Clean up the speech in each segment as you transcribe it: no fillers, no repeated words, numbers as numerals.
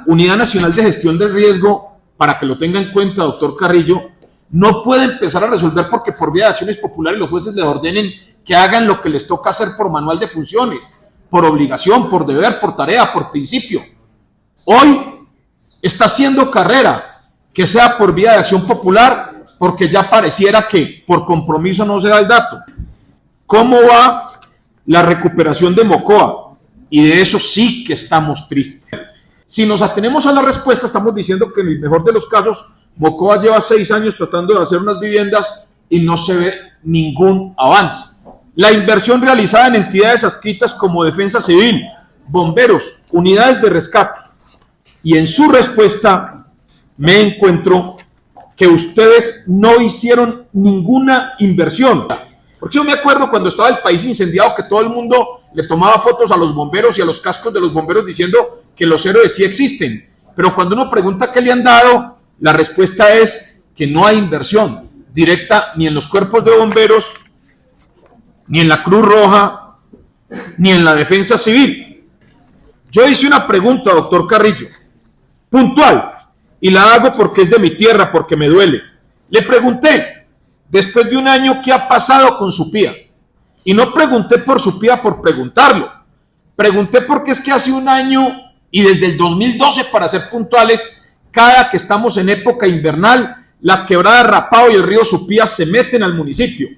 Unidad Nacional de Gestión del Riesgo, para que lo tenga en cuenta, doctor Carrillo, no puede empezar a resolver porque por vía de acciones populares los jueces les ordenen que hagan lo que les toca hacer por manual de funciones, por obligación, por deber, por tarea, por principio. Hoy está haciendo carrera que sea por vía de acción popular, porque ya pareciera que por compromiso no se da el dato. ¿Cómo va la recuperación de Mocoa? Y de eso sí que estamos tristes. Si nos atenemos a la respuesta, estamos diciendo que en el mejor de los casos, Mocoa lleva 6 años tratando de hacer unas viviendas y no se ve ningún avance. La inversión realizada en entidades adscritas como Defensa Civil, bomberos, unidades de rescate. Y en su respuesta me encuentro que ustedes no hicieron ninguna inversión. Porque yo me acuerdo cuando estaba el país incendiado que todo el mundo le tomaba fotos a los bomberos y a los cascos de los bomberos diciendo que los héroes sí existen. Pero cuando uno pregunta qué le han dado, la respuesta es que no hay inversión directa ni en los cuerpos de bomberos, ni en la Cruz Roja, ni en la Defensa Civil. Yo hice una pregunta, doctor Carrillo, puntual, y la hago porque es de mi tierra, porque me duele. Le pregunté, después de un año, ¿qué ha pasado con Supía? Y no pregunté por Supía por preguntarlo. Pregunté porque es que hace un año, y desde el 2012, para ser puntuales, cada que estamos en época invernal, las quebradas Rapao y el río Supía se meten al municipio.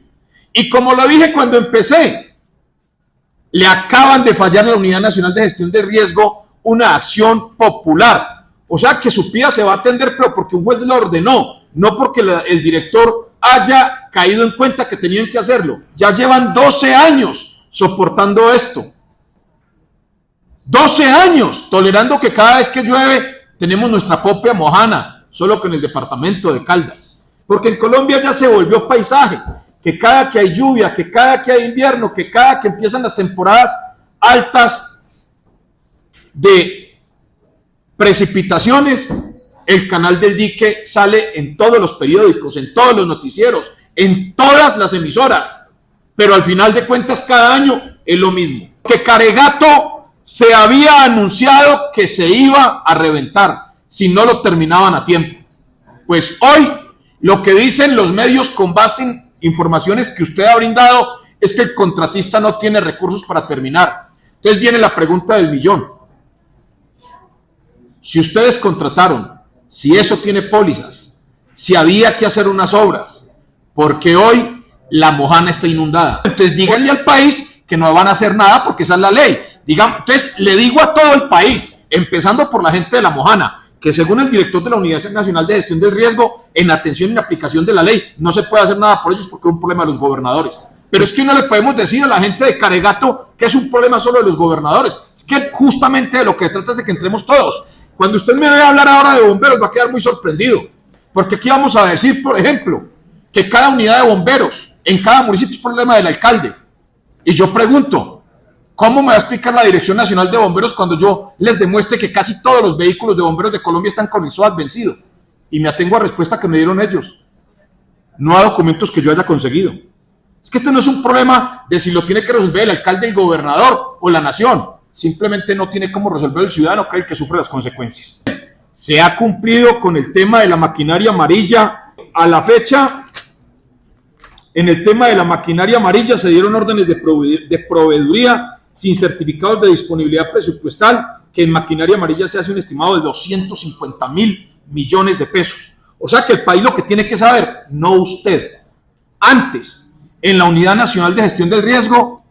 Y como lo dije cuando empecé, le acaban de fallar a la Unidad Nacional de Gestión de Riesgo una acción popular. O sea que Supía se va a atender, pero porque un juez lo ordenó, no porque el director haya caído en cuenta que tenían que hacerlo. Ya llevan 12 años soportando esto. 12 años tolerando que cada vez que llueve tenemos nuestra propia mojana, solo que en el departamento de Caldas. Porque en Colombia ya se volvió paisaje, que cada que hay lluvia, que cada que hay invierno, que cada que empiezan las temporadas altas de precipitaciones, el canal del dique sale en todos los periódicos, en todos los noticieros, en todas las emisoras, pero al final de cuentas cada año es lo mismo. Que Caregato se había anunciado que se iba a reventar si no lo terminaban a tiempo. Pues hoy lo que dicen los medios con base en informaciones que usted ha brindado es que el contratista no tiene recursos para terminar. Entonces viene la pregunta del millón. Si ustedes contrataron, si eso tiene pólizas, si había que hacer unas obras, porque hoy la mojana está inundada. Entonces díganle al país que no van a hacer nada porque esa es la ley. Entonces le digo a todo el país, empezando por la gente de la mojana, que según el director de la Unidad Nacional de Gestión del Riesgo, en atención y en aplicación de la ley, no se puede hacer nada por ellos porque es un problema de los gobernadores. Pero es que no le podemos decir a la gente de Caregato que es un problema solo de los gobernadores. Es que justamente de lo que trata es de que entremos todos. Cuando usted me ve hablar ahora de bomberos va a quedar muy sorprendido. Porque aquí vamos a decir, por ejemplo, que cada unidad de bomberos en cada municipio es problema del alcalde. Y yo pregunto, ¿cómo me va a explicar la Dirección Nacional de Bomberos cuando yo les demuestre que casi todos los vehículos de bomberos de Colombia están con el SOAT vencido? Y me atengo a respuesta que me dieron ellos, no a documentos que yo haya conseguido. Es que este no es un problema de si lo tiene que resolver el alcalde, el gobernador o la nación. Simplemente no tiene cómo resolver el ciudadano, que es el que sufre las consecuencias. Se ha cumplido con el tema de la maquinaria amarilla. A la fecha, en el tema de la maquinaria amarilla se dieron órdenes de proveeduría sin certificados de disponibilidad presupuestal, que en maquinaria amarilla se hace un estimado de 250.000 millones de pesos. O sea que el país lo que tiene que saber, no usted. Antes, en la Unidad Nacional de Gestión del Riesgo,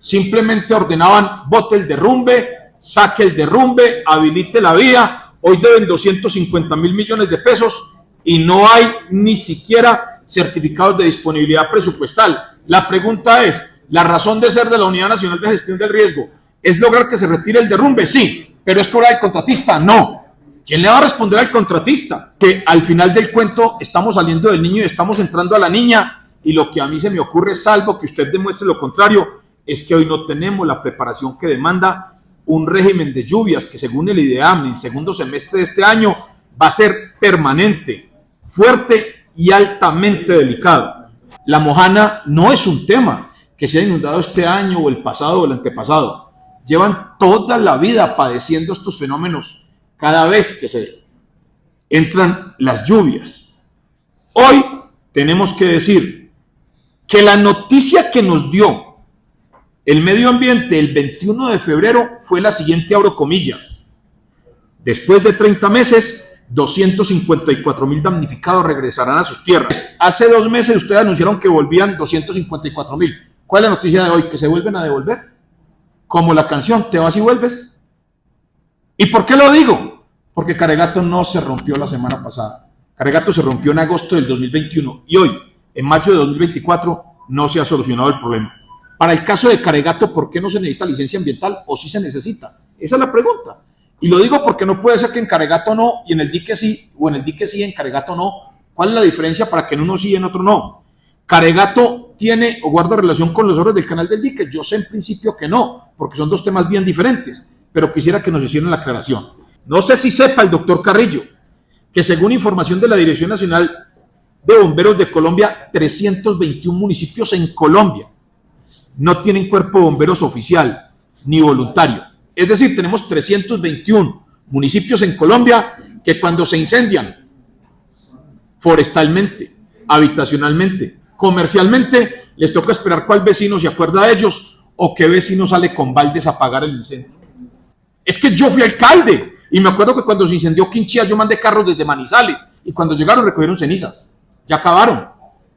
simplemente ordenaban bote el derrumbe, saque el derrumbe, habilite la vía. Hoy deben 250.000 millones de pesos y no hay ni siquiera certificados de disponibilidad presupuestal. La pregunta es, ¿la razón de ser de la Unidad Nacional de Gestión del Riesgo es lograr que se retire el derrumbe? Sí, pero ¿es cobrar al contratista? No. ¿Quién le va a responder al contratista? Que al final del cuento estamos saliendo del niño y estamos entrando a la niña, y lo que a mí se me ocurre, salvo que usted demuestre lo contrario, es que hoy no tenemos la preparación que demanda un régimen de lluvias que según el IDEAM, el segundo semestre de este año, va a ser permanente, fuerte y altamente delicado. La mojana no es un tema que se ha inundado este año o el pasado o el antepasado. Llevan toda la vida padeciendo estos fenómenos cada vez que se entran las lluvias. Hoy tenemos que decir que la noticia que nos dio el medio ambiente el 21 de febrero fue la siguiente, abro comillas: después de 30 meses, 254,000 damnificados regresarán a sus tierras. Hace 2 meses ustedes anunciaron que volvían 254,000. ¿Cuál es la noticia de hoy? Que se vuelven a devolver. Como la canción, te vas y vuelves. ¿Y por qué lo digo? Porque Caregato no se rompió la semana pasada. Caregato se rompió en agosto del 2021 y hoy, en mayo de 2024, no se ha solucionado el problema. Para el caso de Caregato, ¿por qué no se necesita licencia ambiental o sí se necesita? Esa es la pregunta. Y lo digo porque no puede ser que en Caregato no y en el dique sí, o en el dique sí y en Caregato no. ¿Cuál es la diferencia para que en uno sí y en otro no? Caregato tiene o guarda relación con los obras del canal del dique. Yo sé en principio que no, porque son dos temas bien diferentes, pero quisiera que nos hicieran la aclaración. No sé si sepa el doctor Carrillo que según información de la Dirección Nacional de Bomberos de Colombia, 321 municipios en Colombia no tienen cuerpo de bomberos oficial ni voluntario. Es decir, tenemos 321 municipios en Colombia que cuando se incendian forestalmente, habitacionalmente, comercialmente, les toca esperar cuál vecino se acuerda de ellos o qué vecino sale con baldes a apagar el incendio. Es que yo fui alcalde y me acuerdo que cuando se incendió Quinchía yo mandé carros desde Manizales y cuando llegaron recogieron cenizas. Ya acabaron,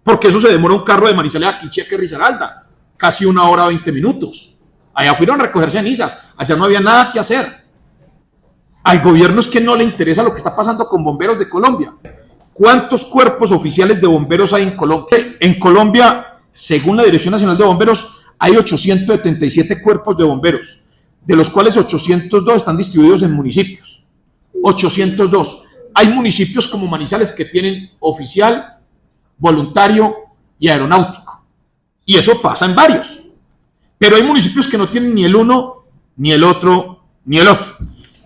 porque eso se demora un carro de Manizales a Quinchía que Risaralda, casi 1 hora 20 minutos. Allá fueron a recoger cenizas, allá no había nada que hacer. Al gobierno es que no le interesa lo que está pasando con bomberos de Colombia. ¿Cuántos cuerpos oficiales de bomberos hay en Colombia? En Colombia, según la Dirección Nacional de Bomberos, hay 877 cuerpos de bomberos, de los cuales 802 están distribuidos en municipios. 802. Hay municipios como Manizales que tienen oficial, voluntario y aeronáutico. Y eso pasa en varios. Pero hay municipios que no tienen ni el uno, ni el otro, ni el otro.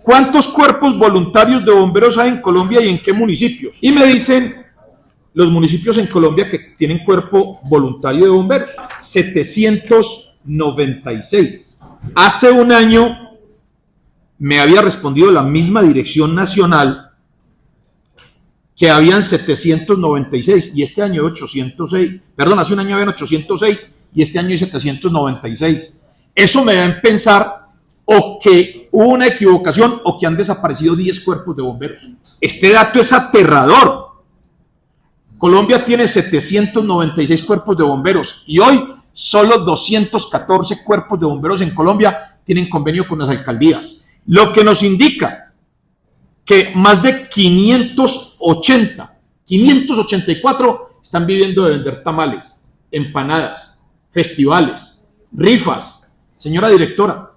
¿Cuántos cuerpos voluntarios de bomberos hay en Colombia y en qué municipios? Y me dicen los municipios en Colombia que tienen cuerpo voluntario de bomberos. 796. Hace un año me había respondido la misma Dirección Nacional que habían 796 y este año 806. Perdón, hace un año habían 806 y este año hay 796. Eso me da a pensar o que hubo una equivocación o que han desaparecido 10 cuerpos de bomberos. Este dato es aterrador. Colombia tiene 796 cuerpos de bomberos y hoy solo 214 cuerpos de bomberos en Colombia tienen convenio con las alcaldías, lo que nos indica que más de 584 están viviendo de vender tamales, empanadas, festivales, rifas. Señora directora,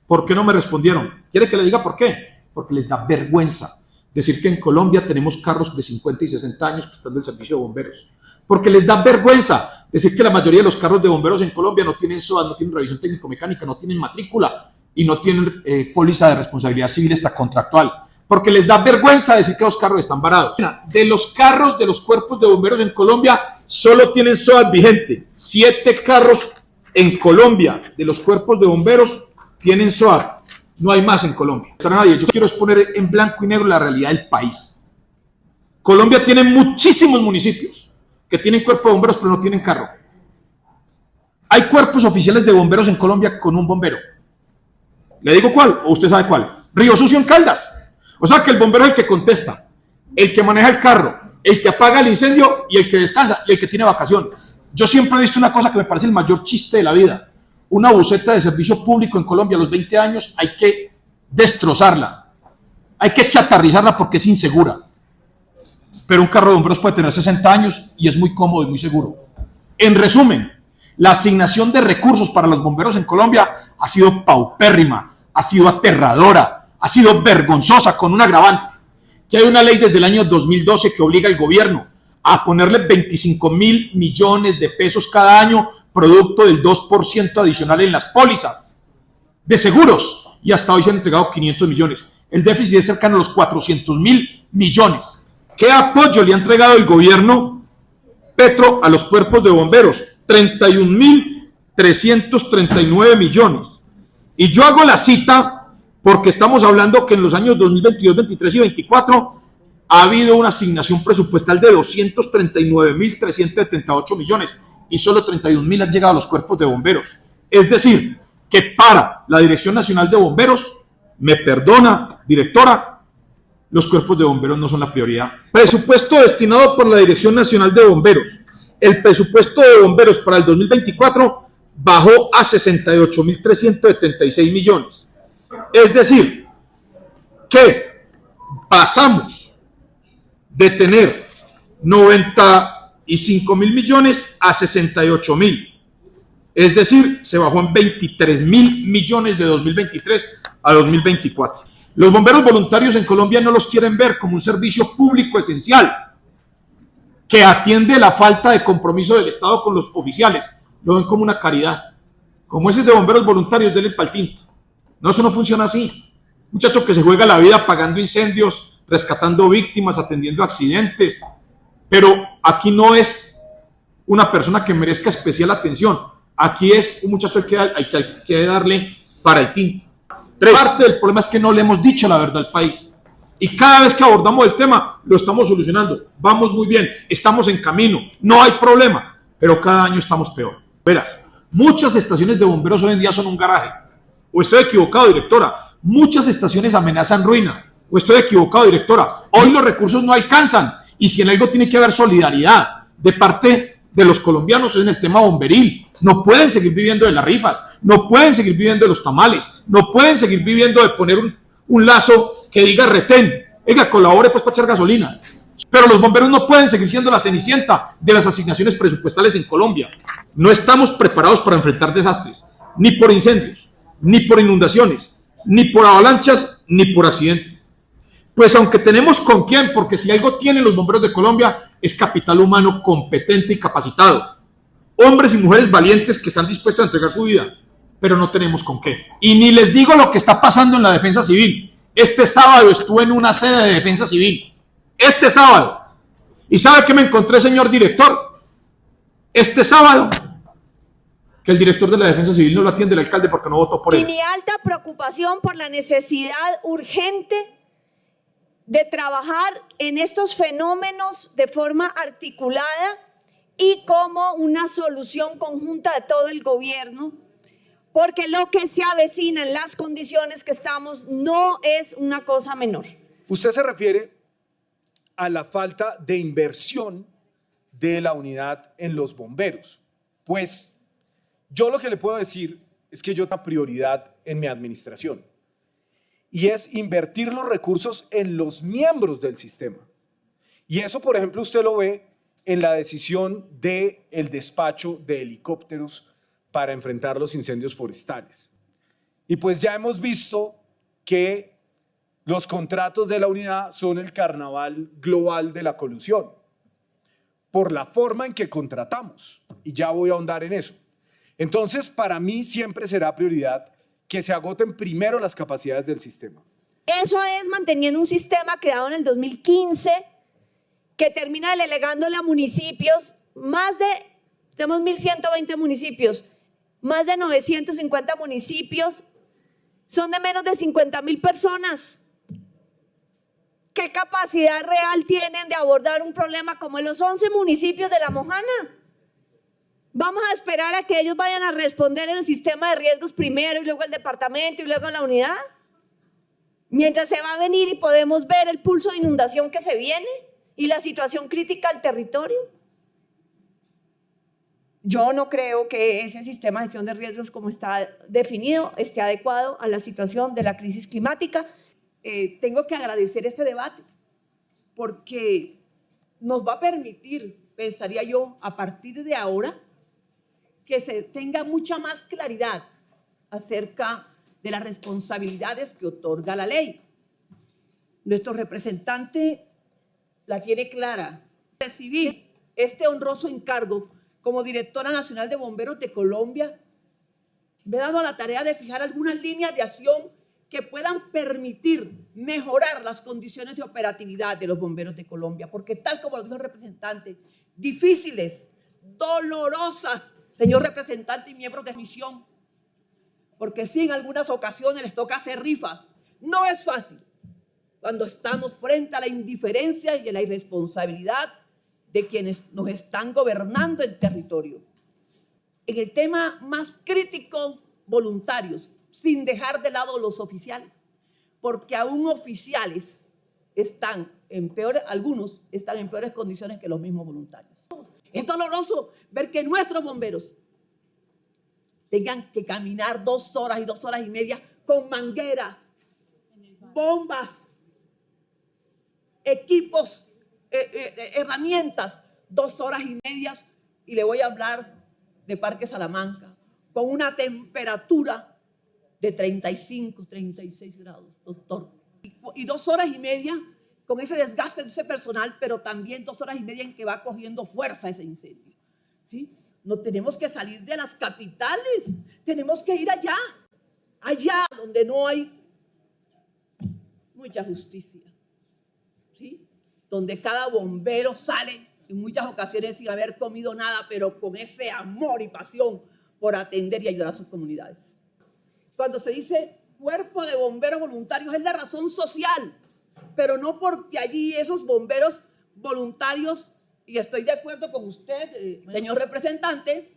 ¿por qué no me respondieron? ¿Quiere que le diga por qué? Porque les da vergüenza decir que en Colombia tenemos carros de 50 y 60 años prestando el servicio de bomberos. Porque les da vergüenza decir que la mayoría de los carros de bomberos en Colombia no tienen SOA, no tienen revisión técnico-mecánica, no tienen matrícula y no tienen póliza de responsabilidad civil extracontractual. Porque les da vergüenza decir que los carros están varados. De los carros de los cuerpos de bomberos en Colombia solo tienen SOA vigente. 7 carros en Colombia de los cuerpos de bomberos tienen SOA. No hay más en Colombia. Yo quiero exponer en blanco y negro la realidad del país. Colombia tiene muchísimos municipios que tienen cuerpo de bomberos pero no tienen carro. Hay cuerpos oficiales de bomberos en Colombia con un bombero. ¿Le digo cuál? ¿O usted sabe cuál? Río Sucio en Caldas. O sea que el bombero es el que contesta, el que maneja el carro, el que apaga el incendio y el que descansa y el que tiene vacaciones. Yo siempre he visto una cosa que me parece el mayor chiste de la vida. Una buseta de servicio público en Colombia a los 20 años hay que destrozarla, hay que chatarrizarla porque es insegura. Pero un carro de bomberos puede tener 60 años y es muy cómodo y muy seguro. En resumen, la asignación de recursos para los bomberos en Colombia ha sido paupérrima, ha sido aterradora, ha sido vergonzosa con un agravante, que hay una ley desde el año 2012 que obliga al gobierno a ponerle 25.000 millones de pesos cada año, producto del 2% adicional en las pólizas de seguros, y hasta hoy se han entregado 500 millones. El déficit es cercano a los 400.000 millones. ¿Qué apoyo le ha entregado el gobierno Petro a los cuerpos de bomberos? 31.339 millones. Y yo hago la cita porque estamos hablando que en los años 2022, 23 y 24 ha habido una asignación presupuestal de 239.378 millones y solo 31.000 han llegado a los cuerpos de bomberos. Es decir, que para la Dirección Nacional de Bomberos, me perdona, directora, los cuerpos de bomberos no son la prioridad. Presupuesto destinado por la Dirección Nacional de Bomberos. El presupuesto de bomberos para el 2024 bajó a 68.376 millones. Es decir, que pasamos de tener 95.000 millones a 68.000. Es decir, se bajó en 23.000 millones de 2023 a 2024. Los bomberos voluntarios en Colombia no los quieren ver como un servicio público esencial que atiende la falta de compromiso del Estado con los oficiales. Lo ven como una caridad. Como ese de bomberos voluntarios, denle pa'l tinto. No, eso no funciona así. Muchacho que se juega la vida apagando incendios, rescatando víctimas, atendiendo accidentes. Pero aquí no es una persona que merezca especial atención. Aquí es un muchacho que hay que darle para el tinto. Parte del problema es que no le hemos dicho la verdad al país. Y cada vez que abordamos el tema, lo estamos solucionando. Vamos muy bien, estamos en camino, no hay problema. Pero cada año estamos peor. Verás, muchas estaciones de bomberos hoy en día son un garaje. O estoy equivocado, directora. Muchas estaciones amenazan ruina. O estoy equivocado, directora. Hoy los recursos no alcanzan. Y si en algo tiene que haber solidaridad de parte de los colombianos en el tema bomberil. No pueden seguir viviendo de las rifas, no pueden seguir viviendo de los tamales, no pueden seguir viviendo de poner un lazo que diga retén, oiga, colabore pues para echar gasolina. Pero los bomberos no pueden seguir siendo la cenicienta de las asignaciones presupuestales en Colombia. No estamos preparados para enfrentar desastres, ni por incendios, ni por inundaciones, ni por avalanchas, ni por accidentes. Pues aunque tenemos con quién, porque si algo tienen los bomberos de Colombia es capital humano competente y capacitado. Hombres y mujeres valientes que están dispuestos a entregar su vida, pero no tenemos con qué. Y ni les digo lo que está pasando en la defensa civil. Este sábado estuve en una sede de defensa civil. Este sábado. ¿Y sabe qué me encontré, señor director? Este sábado, que el director de la defensa civil no lo atiende el alcalde porque no votó por él. Y mi alta preocupación por la necesidad urgente de trabajar en estos fenómenos de forma articulada y como una solución conjunta de todo el gobierno, porque lo que se avecina en las condiciones que estamos no es una cosa menor. Usted se refiere a la falta de inversión de la unidad en los bomberos. Pues yo lo que le puedo decir es que yo tengo una prioridad en mi administración y es invertir los recursos en los miembros del sistema. Y eso, por ejemplo, usted lo ve en la decisión del despacho de helicópteros para enfrentar los incendios forestales. Y pues ya hemos visto que los contratos de la unidad son el carnaval global de la colusión, por la forma en que contratamos. Y ya voy a ahondar en eso. Entonces, para mí siempre será prioridad que se agoten primero las capacidades del sistema. Eso es manteniendo un sistema creado en el 2015 que termina delegándole a municipios, tenemos 1.120 municipios, más de 950 municipios, son de menos de 50.000 personas. ¿Qué capacidad real tienen de abordar un problema como en los 11 municipios de La Mojana? Vamos a esperar a que ellos vayan a responder en el sistema de riesgos primero y luego el departamento y luego la unidad. Mientras se va a venir y podemos ver el pulso de inundación que se viene y la situación crítica del territorio. Yo no creo que ese sistema de gestión de riesgos como está definido esté adecuado a la situación de la crisis climática. Tengo que agradecer este debate porque nos va a permitir, pensaría yo, a partir de ahora, que se tenga mucha más claridad acerca de las responsabilidades que otorga la ley. Nuestro representante la tiene clara. Recibir este honroso encargo como directora nacional de bomberos de Colombia, me he dado a la tarea de fijar algunas líneas de acción que puedan permitir mejorar las condiciones de operatividad de los bomberos de Colombia, porque tal como lo dijo el representante, difíciles, dolorosas, señor representante y miembros de misión, porque sí, en algunas ocasiones les toca hacer rifas. No es fácil cuando estamos frente a la indiferencia y a la irresponsabilidad de quienes nos están gobernando el territorio. En el tema más crítico, voluntarios, sin dejar de lado los oficiales, porque aún oficiales están en peores, algunos están en peores condiciones que los mismos voluntarios. Es doloroso ver que nuestros bomberos tengan que caminar 2 horas y 2 horas y media con mangueras, bombas, equipos, herramientas, 2 horas y media, y le voy a hablar de Parque Salamanca, con una temperatura de 35, 36 grados, doctor. Y 2 horas y media con ese desgaste de ese personal, pero también 2 horas y media en que va cogiendo fuerza ese incendio, ¿sí? No tenemos que salir de las capitales, tenemos que ir allá donde no hay mucha justicia, ¿sí? Donde cada bombero sale en muchas ocasiones sin haber comido nada, pero con ese amor y pasión por atender y ayudar a sus comunidades. Cuando se dice cuerpo de bomberos voluntarios es la razón social, pero no porque allí esos bomberos voluntarios, y estoy de acuerdo con usted, señor representante,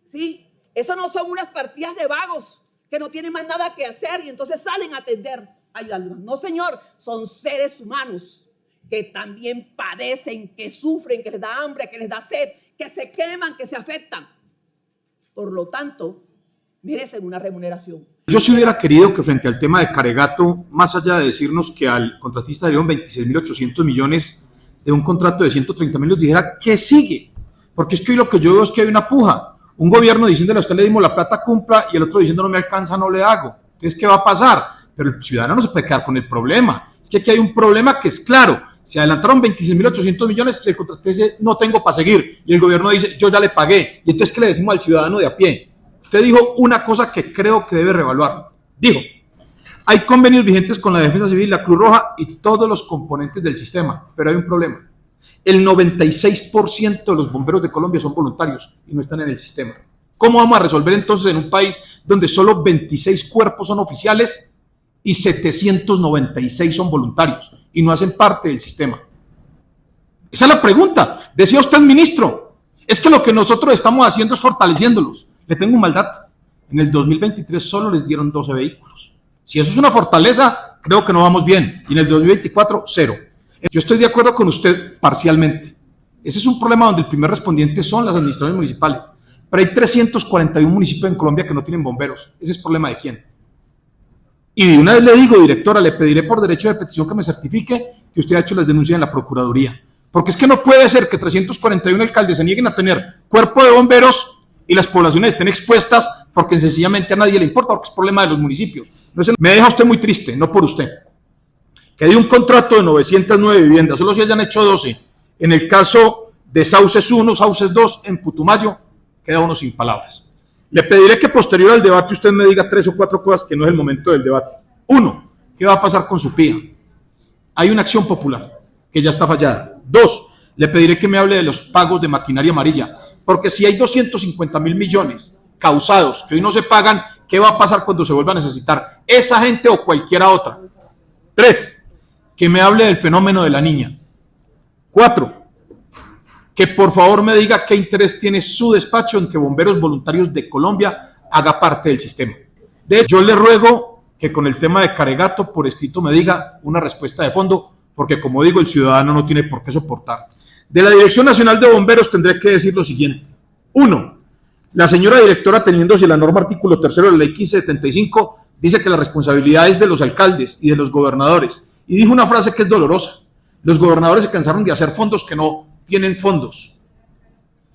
¿sí? Eso no son unas partidas de vagos que no tienen más nada que hacer y entonces salen a atender, ayudar. No, señor, son seres humanos que también padecen, que sufren, que les da hambre, que les da sed, que se queman, que se afectan. Por lo tanto, merecen una remuneración. Yo sí hubiera querido que frente al tema de Caregato, más allá de decirnos que al contratista le dieron 26.800 millones de un contrato de 130.000, nos dijera qué sigue. Porque es que hoy lo que yo veo es que hay una puja. Un gobierno diciéndole a usted le dimos la plata, cumpla, y el otro diciendo no me alcanza, no le hago. Entonces, ¿qué va a pasar? Pero el ciudadano no se puede quedar con el problema. Es que aquí hay un problema que es claro. Se adelantaron 26.800 millones y el contratista dice no tengo para seguir. Y el gobierno dice yo ya le pagué. Y entonces, ¿qué le decimos al ciudadano de a pie? Usted dijo una cosa que creo que debe reevaluar. Dijo, hay convenios vigentes con la Defensa Civil, la Cruz Roja y todos los componentes del sistema, pero hay un problema. El 96% de los bomberos de Colombia son voluntarios y no están en el sistema. ¿Cómo vamos a resolver entonces en un país donde solo 26 cuerpos son oficiales y 796 son voluntarios y no hacen parte del sistema? Esa es la pregunta. Decía usted, ministro, es que lo que nosotros estamos haciendo es fortaleciéndolos. Le tengo un mal dato. En el 2023 solo les dieron 12 vehículos. Si eso es una fortaleza, creo que no vamos bien. Y en el 2024, 0. Yo estoy de acuerdo con usted parcialmente. Ese es un problema donde el primer respondiente son las administraciones municipales. Pero hay 341 municipios en Colombia que no tienen bomberos. ¿Ese es problema de quién? Y de una vez le digo, directora, le pediré por derecho de petición que me certifique que usted ha hecho las denuncias en la Procuraduría. Porque es que no puede ser que 341 alcaldes se nieguen a tener cuerpo de bomberos y las poblaciones estén expuestas porque sencillamente a nadie le importa, porque es problema de los municipios. Me deja usted muy triste, no por usted. Que dio un contrato de 909 viviendas, solo se hayan hecho 12. En el caso de Sauces 1, Sauces 2, en Putumayo, queda uno sin palabras. Le pediré que posterior al debate usted me diga 3 o 4 cosas que no es el momento del debate. 1, ¿qué va a pasar con su PIA? Hay una acción popular que ya está fallada. 2, le pediré que me hable de los pagos de maquinaria amarilla. Porque si hay 250.000 millones causados que hoy no se pagan, ¿qué va a pasar cuando se vuelva a necesitar esa gente o cualquiera otra? 3, que me hable del fenómeno de la niña. 4, que por favor me diga qué interés tiene su despacho en que Bomberos Voluntarios de Colombia haga parte del sistema. De hecho, yo le ruego que con el tema de Caregato por escrito me diga una respuesta de fondo, porque como digo, el ciudadano no tiene por qué soportar. De la Dirección Nacional de Bomberos tendré que decir lo siguiente. 1. La señora directora, teniéndose la norma artículo 3 de la ley 1575, dice que la responsabilidad es de los alcaldes y de los gobernadores. Y dijo una frase que es dolorosa. Los gobernadores se cansaron de hacer fondos que no tienen fondos.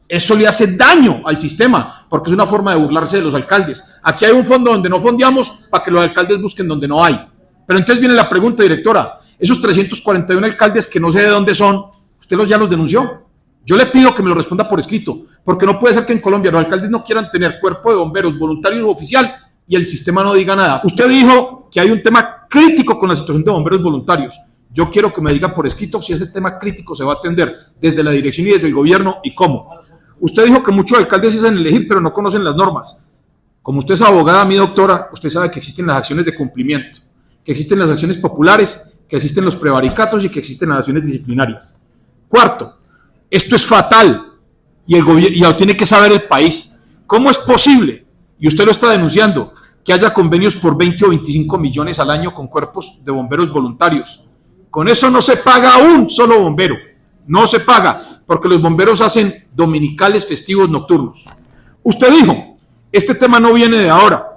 Eso le hace daño al sistema, porque es una forma de burlarse de los alcaldes. Aquí hay un fondo donde no fondeamos para que los alcaldes busquen donde no hay. Pero entonces viene la pregunta, directora. Esos 341 alcaldes que no sé de dónde son, ¿usted ya los denunció? Yo le pido que me lo responda por escrito, porque no puede ser que en Colombia los alcaldes no quieran tener cuerpo de bomberos voluntario u oficial y el sistema no diga nada. Usted dijo que hay un tema crítico con la situación de bomberos voluntarios. Yo quiero que me diga por escrito si ese tema crítico se va a atender desde la dirección y desde el gobierno y cómo. Usted dijo que muchos alcaldes se hacen elegir, pero no conocen las normas. Como usted es abogada, mi doctora, usted sabe que existen las acciones de cumplimiento, que existen las acciones populares, que existen los prevaricatos y que existen las acciones disciplinarias. Cuarto, esto es fatal y lo tiene que saber el país. ¿Cómo es posible, y usted lo está denunciando, que haya convenios por 20 o 25 millones al año con cuerpos de bomberos voluntarios? Con eso no se paga un solo bombero, no se paga, porque los bomberos hacen dominicales, festivos, nocturnos. Usted dijo, este tema no viene de ahora.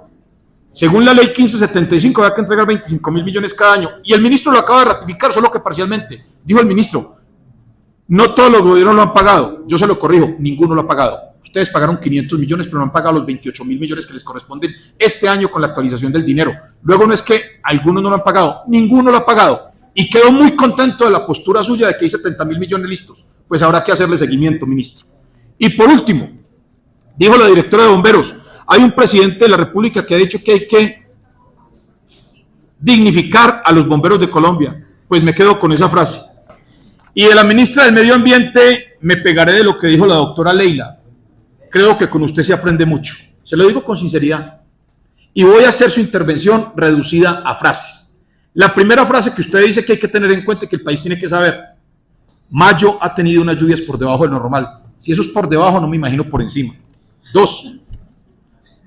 Según la ley 1575, había que entregar 25.000 millones cada año, y el ministro lo acaba de ratificar, solo que parcialmente. Dijo el ministro, no todos los gobiernos lo han pagado. Yo se lo corrijo, ninguno lo ha pagado. Ustedes pagaron 500 millones, pero no han pagado los 28.000 millones que les corresponden este año con la actualización del dinero. Luego no es que algunos no lo han pagado, ninguno lo ha pagado. Y quedó muy contento de la postura suya de que hay 70.000 millones listos. Pues habrá que hacerle seguimiento, ministro. Y por último, dijo la directora de bomberos, hay un presidente de la República que ha dicho que hay que dignificar a los bomberos de Colombia. Pues me quedo con esa frase. Y de la ministra del Medio Ambiente me pegaré de lo que dijo la doctora Leila. Creo que con usted se aprende mucho. Se lo digo con sinceridad. Y voy a hacer su intervención reducida a frases. La primera frase que usted dice que hay que tener en cuenta y que el país tiene que saber. Mayo ha tenido unas lluvias por debajo del normal. Si eso es por debajo, no me imagino por encima. 2.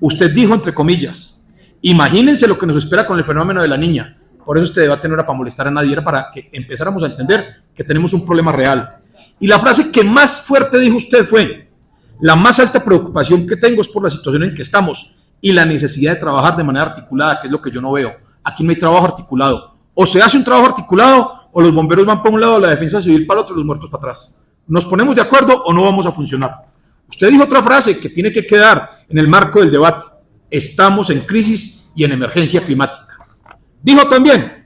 Usted dijo, entre comillas, imagínense lo que nos espera con el fenómeno de la niña. Por eso este debate no era para molestar a nadie, era para que empezáramos a entender que tenemos un problema real. Y la frase que más fuerte dijo usted fue, la más alta preocupación que tengo es por la situación en que estamos y la necesidad de trabajar de manera articulada, que es lo que yo no veo. Aquí no hay trabajo articulado. O se hace un trabajo articulado o los bomberos van para un lado, la defensa civil para el otro y los muertos para atrás. ¿Nos ponemos de acuerdo o no vamos a funcionar? Usted dijo otra frase que tiene que quedar en el marco del debate. Estamos en crisis y en emergencia climática. Dijo también,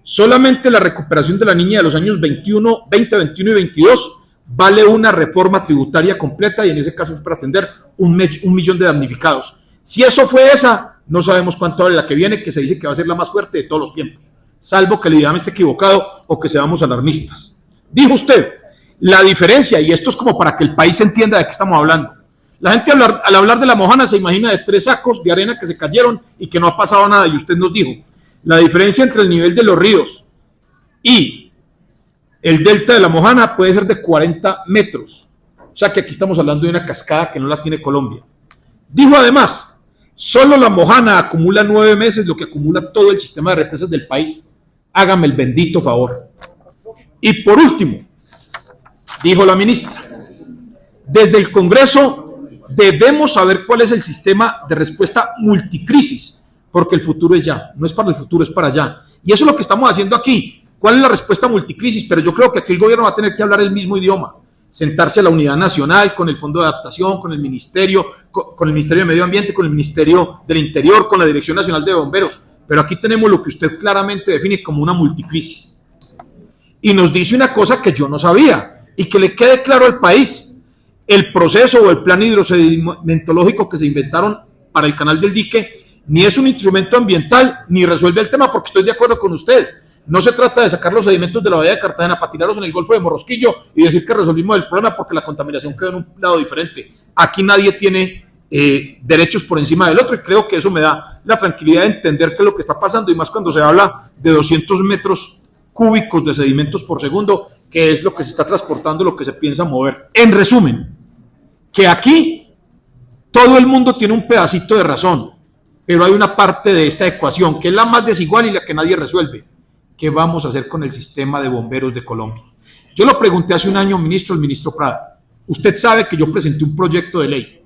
solamente la recuperación de la niña de los años 20, 21 y 22 vale una reforma tributaria completa y en ese caso es para atender un millón de damnificados. Si eso fue esa, no sabemos cuánto vale la que viene, que se dice que va a ser la más fuerte de todos los tiempos, salvo que el IDAM esté equivocado o que seamos alarmistas. Dijo usted, la diferencia, y esto es como para que el país entienda de qué estamos hablando. La gente al hablar de la Mojana se imagina de 3 sacos de arena que se cayeron y que no ha pasado nada, y usted nos dijo, la diferencia entre el nivel de los ríos y el delta de la Mojana puede ser de 40 metros. O sea que aquí estamos hablando de una cascada que no la tiene Colombia. Dijo además, solo la Mojana acumula 9 meses lo que acumula todo el sistema de represas del país. Hágame el bendito favor. Y por último, dijo la ministra, desde el Congreso debemos saber cuál es el sistema de respuesta multicrisis, porque el futuro es ya, no es para el futuro, es para allá. Y eso es lo que estamos haciendo aquí. ¿Cuál es la respuesta multicrisis? Pero yo creo que aquí el gobierno va a tener que hablar el mismo idioma, sentarse a la unidad nacional, con el Fondo de Adaptación, con el Ministerio de Medio Ambiente, con el Ministerio del Interior, con la Dirección Nacional de Bomberos. Pero aquí tenemos lo que usted claramente define como una multicrisis. Y nos dice una cosa que yo no sabía, y que le quede claro al país. El proceso o el plan hidrosedimentológico que se inventaron para el canal del dique ni es un instrumento ambiental, ni resuelve el tema, porque estoy de acuerdo con usted. No se trata de sacar los sedimentos de la bahía de Cartagena para tirarlos en el Golfo de Morrosquillo y decir que resolvimos el problema porque la contaminación quedó en un lado diferente. Aquí nadie tiene derechos por encima del otro y creo que eso me da la tranquilidad de entender qué es lo que está pasando y más cuando se habla de 200 metros cúbicos de sedimentos por segundo, que es lo que se está transportando, lo que se piensa mover. En resumen, que aquí todo el mundo tiene un pedacito de razón, pero hay una parte de esta ecuación que es la más desigual y la que nadie resuelve. ¿Qué vamos a hacer con el sistema de bomberos de Colombia? Yo lo pregunté hace un año, ministro, el ministro Prada. Usted sabe que yo presenté un proyecto de ley,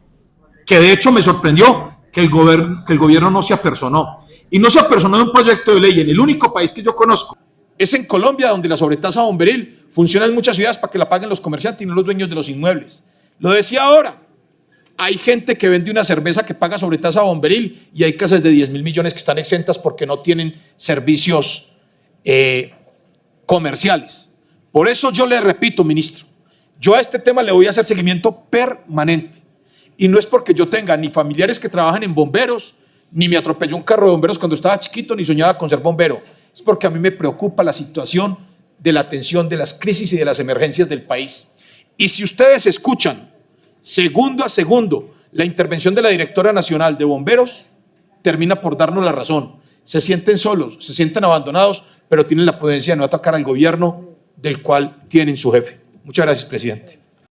que de hecho me sorprendió que el gobierno no se apersonó. Y no se apersonó de un proyecto de ley en el único país que yo conozco. Es en Colombia donde la sobretasa bomberil funciona en muchas ciudades para que la paguen los comerciantes y no los dueños de los inmuebles. Lo decía ahora. Hay gente que vende una cerveza que paga sobretasa bomberil y hay casas de 10.000 millones que están exentas porque no tienen servicios comerciales. Por eso yo le repito, ministro, yo a este tema le voy a hacer seguimiento permanente. Y no es porque yo tenga ni familiares que trabajan en bomberos, ni me atropelló un carro de bomberos cuando estaba chiquito, ni soñaba con ser bombero. Es porque a mí me preocupa la situación de la atención de las crisis y de las emergencias del país. Y si ustedes escuchan segundo a segundo La intervención de la directora nacional de bomberos termina por darnos la razón. Se sienten solos, se sienten abandonados, pero tienen la prudencia de no atacar al gobierno del cual tienen su jefe. Muchas gracias, presidente.